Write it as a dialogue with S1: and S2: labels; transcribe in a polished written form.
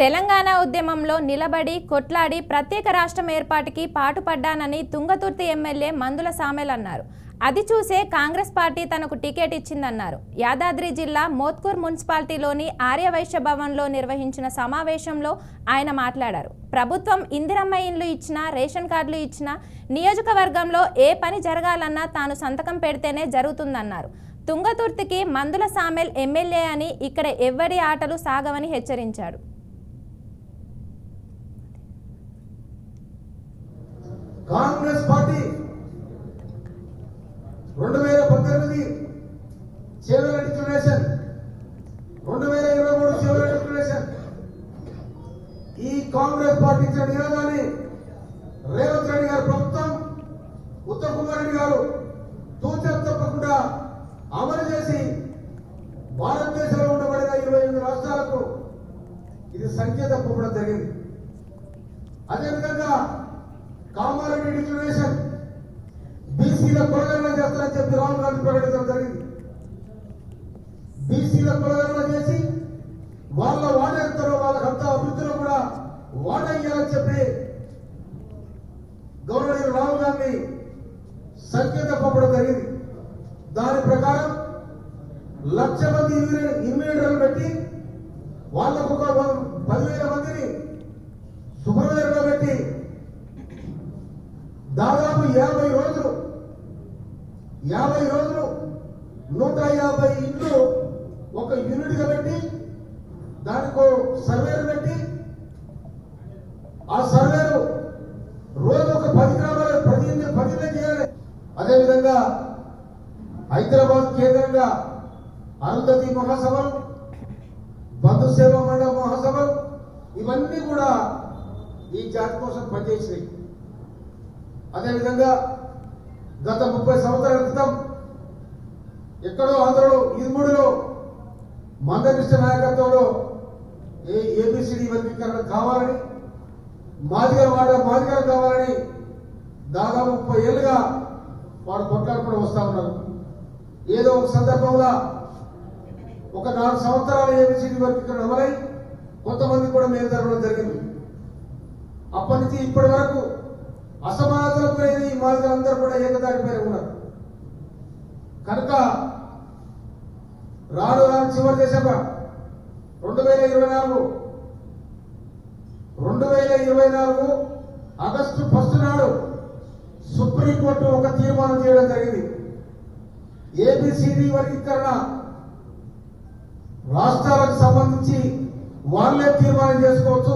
S1: తెలంగాణ ఉద్యమంలో నిలబడి కొట్లాడి ప్రత్యేక రాష్ట్రం ఏర్పాటుకి పాటుపడ్డానని తుంగతుర్తి ఎమ్మెల్యే మందుల సామెల్ అన్నారు. అది చూసే కాంగ్రెస్ పార్టీ తనకు టికెట్ ఇచ్చిందన్నారు. యాదాద్రి జిల్లా మోత్కూర్ మున్సిపాలిటీలోని ఆర్యవైశ్య భవన్లో నిర్వహించిన సమావేశంలో ఆయన మాట్లాడారు. ప్రభుత్వం ఇందిరమ్మ ఇండ్లు ఇచ్చినా, రేషన్ కార్డులు ఇచ్చినా నియోజకవర్గంలో ఏ పని జరగాలన్నా తాను సంతకం పెడితేనే జరుగుతుందన్నారు. తుంగతుర్తికి మందుల సామెల్ ఎమ్మెల్యే అని, ఇక్కడ ఎవ్వరి ఆటలు సాగవని హెచ్చరించాడు.
S2: కాంగ్రెస్ పార్టీ 2018 చివరి డిక్లరేషన్, 2023 చివరి డిక్లరేషన్, ఈ కాంగ్రెస్ పార్టీ ఇచ్చిన నినాదాన్ని రేవంత్ రెడ్డి గారు ప్రభుత్వం, ఉత్తమ్ కుమార్ రెడ్డి గారు తూచం తప్పకుండా అమలు చేసి భారతదేశంలో ఉండబడిన 28 రాష్ట్రాలకు ఇది సంకేతం పంపడం జరిగింది. అదేవిధంగా కామారెడ్డి డిక్లరేషన్ బీసీల కులగణన చేస్తారని చెప్పి రాహుల్ గాంధీ ప్రకటించడం జరిగింది. బీసీల కులగణన చేసి వాళ్ళ వాడేస్తారో వాళ్ళకంతా అభివృద్ధిలో కూడా వాడయ్యాలని చెప్పి గవర్నర్ రాహుల్ గాంధీ సంకేతం పంపడం జరిగింది. దాని ప్రకారం 1,00,000 మంది ఇన్వెస్టర్లు పెట్టి వాళ్ళకు ఒక 10,000 మందిని సూపర్వైజర్గా పెట్టి దాదాపు 50 రోజులు 150 ఇండ్లు ఒక యూనిట్గా పెట్టి దానికో సర్వేలు పెట్టి ఆ సర్వేలు రోజు ఒక 10 గ్రామాలు 10 చేయాలి. అదేవిధంగా హైదరాబాద్ కేంద్రంగా అరుంధతి మహాసభలు, బంధు సేవా మండల మహాసభలు ఇవన్నీ కూడా ఈ జాతి కోసం పనిచేసినాయి. అదేవిధంగా గత 30 సంవత్సరాల క్రితం ఎక్కడో ఆంధ్రలో ఇరుముడిలో మందకృష్ణ నాయకత్వంలో ఏబిసిడి వర్గీకరణ కావాలని, మాదిగలు కావాలని దాదాపు 30 ఏళ్ళుగా వాడు కొట్లాడుకుంటూ వస్తా ఉన్నారు. ఏదో ఒక సందర్భంలో ఒక 4 సంవత్సరాల ఏబిసిడి వర్గీకరణ అమలై కొంతమంది కూడా మేలు జరగడం జరిగింది. అప్పటి నుంచి ఇప్పటి వరకు అసమానతలకు లేని ఈ మాదిగలందరూ కూడా ఏకదాటిపై ఉన్నారు. కనుక రాను చివరి దశగా 2024 ఆగస్టు 1 నాడు సుప్రీంకోర్టు ఒక తీర్మానం చేయడం జరిగింది. ఏబిసిడి వర్గీకరణ రాష్ట్రాలకు సంబంధించి వాళ్ళే తీర్మానం చేసుకోవచ్చు,